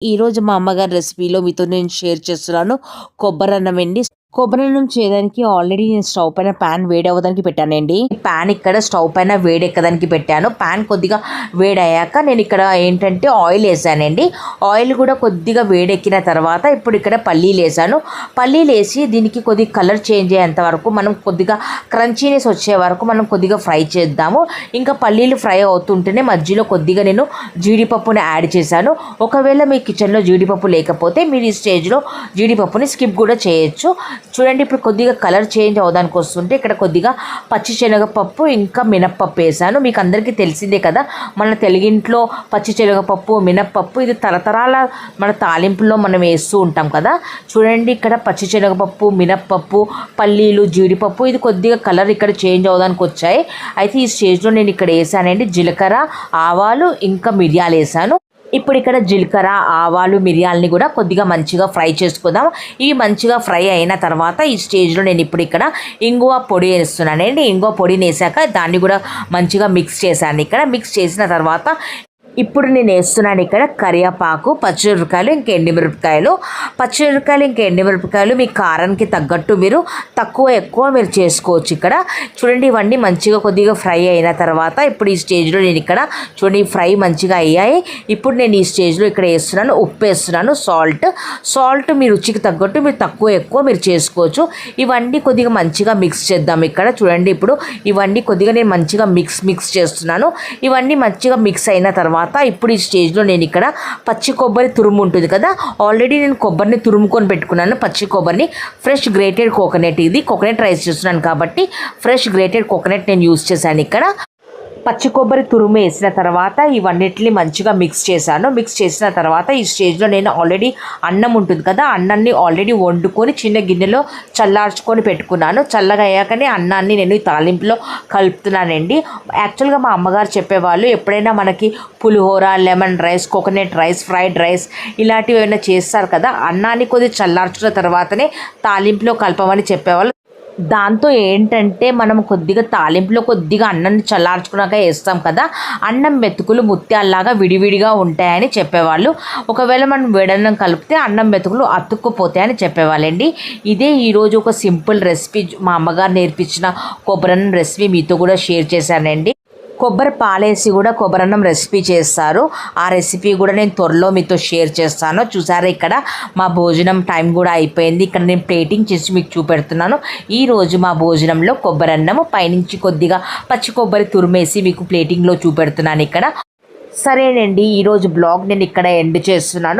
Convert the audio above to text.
ఈరోజు మా అమ్మగారి రెసిపీలో మీతో నేను షేర్ చేస్తున్నాను కొబ్బరన్నం అండి. కొబ్బరన్నం చేయడానికి ఆల్రెడీ నేను స్టవ్ పైన ప్యాన్ వేడవడానికి పెట్టానండి. ప్యాన్ ఇక్కడ స్టవ్ పైన వేడెక్కడానికి పెట్టాను. ప్యాన్ కొద్దిగా వేడయ్యాక నేను ఇక్కడ ఏంటంటే ఆయిల్ వేసానండి. ఆయిల్ కూడా కొద్దిగా వేడెక్కిన తర్వాత ఇప్పుడు ఇక్కడ పల్లీలు వేసాను. పల్లీలు వేసి దీనికి కొద్దిగా కలర్ చేంజ్ అయ్యేంత వరకు మనం కొద్దిగా క్రంచీనెస్ వచ్చే వరకు మనం కొద్దిగా ఫ్రై చేద్దాము. ఇంకా పల్లీలు ఫ్రై అవుతుంటేనే మధ్యలో కొద్దిగా నేను జీడిపప్పుని యాడ్ చేశాను. ఒకవేళ మీ కిచెన్లో జీడిపప్పు లేకపోతే మీరు ఈ స్టేజ్లో జీడిపప్పుని స్కిప్ కూడా చేయొచ్చు. చూడండి, ఇప్పుడు కొద్దిగా కలర్ చేంజ్ అవడానికి వస్తుంటే ఇక్కడ కొద్దిగా పచ్చిశనగపప్పు ఇంకా మినప్పప్పు వేసాను. మీకు అందరికీ తెలిసిందే కదా, మన తెలుగింట్లో పచ్చిశనగపప్పు మినప్పప్పు ఇది తరతరాల మన తాలింపులో మనం వేస్తూ ఉంటాం కదా. చూడండి, ఇక్కడ పచ్చిశనగపప్పు మినప్పప్పు పల్లీలు జీడిపప్పు ఇది కొద్దిగా కలర్ ఇక్కడ చేంజ్ అవడానికి వచ్చాయి. అయితే ఈ స్టేజ్లో నేను ఇక్కడ వేసానండి జీలకర్ర ఆవాలు ఇంకా మిరియాలు వేసాను. ఇప్పుడు ఇక్కడ జీలకర్ర ఆవాలు మిరియాలని కూడా కొద్దిగా మంచిగా ఫ్రై చేసుకుందాం. ఇవి మంచిగా ఫ్రై అయిన తర్వాత ఈ స్టేజ్లో నేను ఇప్పుడు ఇక్కడ ఇంగువ పొడి వేస్తున్నానండి. ఇంగువ పొడిని వేసాక దాన్ని కూడా మంచిగా మిక్స్ చేశాను. ఇక్కడ మిక్స్ చేసిన తర్వాత ఇప్పుడు నేను వేస్తున్నాను ఇక్కడ కరివేపాకు పచ్చిమిరపకాయలు ఇంకా ఎండుమిరపకాయలు. పచ్చిమిరపకాయలు ఇంకా ఎండుమిరపకాయలు మీ కారానికి తగ్గట్టు మీరు తక్కువ ఎక్కువ మీరు చేసుకోవచ్చు. ఇక్కడ చూడండి, ఇవన్నీ మంచిగా కొద్దిగా ఫ్రై అయిన తర్వాత ఇప్పుడు ఈ స్టేజ్లో నేను ఇక్కడ చూడండి ఫ్రై మంచిగా అయ్యాయి. ఇప్పుడు నేను ఈ స్టేజ్లో ఇక్కడ వేస్తున్నాను ఉప్పు వేస్తున్నాను, సాల్ట్ మీ రుచికి తగ్గట్టు మీరు తక్కువ ఎక్కువ మీరు చేసుకోవచ్చు. ఇవన్నీ కొద్దిగా మంచిగా మిక్స్ చేద్దాం. ఇక్కడ చూడండి, ఇప్పుడు ఇవన్నీ కొద్దిగా నేను మంచిగా మిక్స్ చేస్తున్నాను. ఇవన్నీ మంచిగా మిక్స్ అయిన తర్వాత ఇప్పుడు ఈ స్టేజ్లో నేను ఇక్కడ పచ్చి కొబ్బరి తురుము ఉంటుంది కదా, ఆల్రెడీ నేను కొబ్బరిని తురుముకొని పెట్టుకున్నాను. పచ్చి కొబ్బరిని ఫ్రెష్ గ్రేటెడ్ కోకోనట్, ఇది కోకోనట్ రైస్ చేస్తున్నాను కాబట్టి ఫ్రెష్ గ్రేటెడ్ కోకోనట్ నేను యూస్ చేశాను. ఇక్కడ పచ్చి కొబ్బరి తురుము వేసిన తర్వాత ఇవన్నిటిని మంచిగా మిక్స్ చేశాను. మిక్స్ చేసిన తర్వాత ఈ స్టేజ్లో నేను ఆల్రెడీ అన్నం ఉంటుంది కదా, అన్నాన్ని ఆల్రెడీ వండుకొని చిన్న గిన్నెలో చల్లార్చుకొని పెట్టుకున్నాను. చల్లగా అయ్యాకనే అన్నాన్ని నేను ఈ తాలింపులో కలుపుతున్నానండి. యాక్చువల్గా మా అమ్మగారు చెప్పేవాళ్ళు ఎప్పుడైనా మనకి pulihora lemon rice coconut rice fried rice ఇలాంటివి ఏమైనా చేస్తారు కదా, అన్నాన్ని కొద్దిగా చల్లార్చుకున్న తర్వాతనే తాలింపులో కలపమని చెప్పేవాళ్ళు. దాంతో ఏంటంటే మనం కొద్దిగా తాలింపులో కొద్దిగా అన్నాన్ని చల్లార్చుకున్నాక వేస్తాం కదా, అన్నం మెతుకులు ముత్యాల్లాగా విడివిడిగా ఉంటాయని చెప్పేవాళ్ళు. ఒకవేళ మనం వేడన్నం కలిపితే అన్నం మెతుకులు అతుక్కుపోతాయని చెప్పేవాళ్ళండి. ఇదే ఈరోజు ఒక సింపుల్ రెసిపీ, మా అమ్మగారు నేర్పించిన కొబ్బరన్నం రెసిపీ మీతో కూడా షేర్ చేశానండి. కొబ్బరి పాలేసి కూడా కొబ్బరన్నం రెసిపీ చేస్తారు. ఆ రెసిపీ కూడా నేను త్వరలో మీతో షేర్ చేస్తాను. చూసారా, ఇక్కడ మా భోజనం టైం కూడా అయిపోయింది. ఇక్కడ నేను ప్లేటింగ్ చేసి మీకు చూపెడుతున్నాను. ఈరోజు మా భోజనంలో కొబ్బరన్నము పైనుంచి కొద్దిగా పచ్చి కొబ్బరి తురిమేసి మీకు ప్లేటింగ్లో చూపెడుతున్నాను. ఇక్కడ సరేనండి, ఈరోజు బ్లాగ్ నేను ఇక్కడ ఎండ్ చేస్తున్నాను.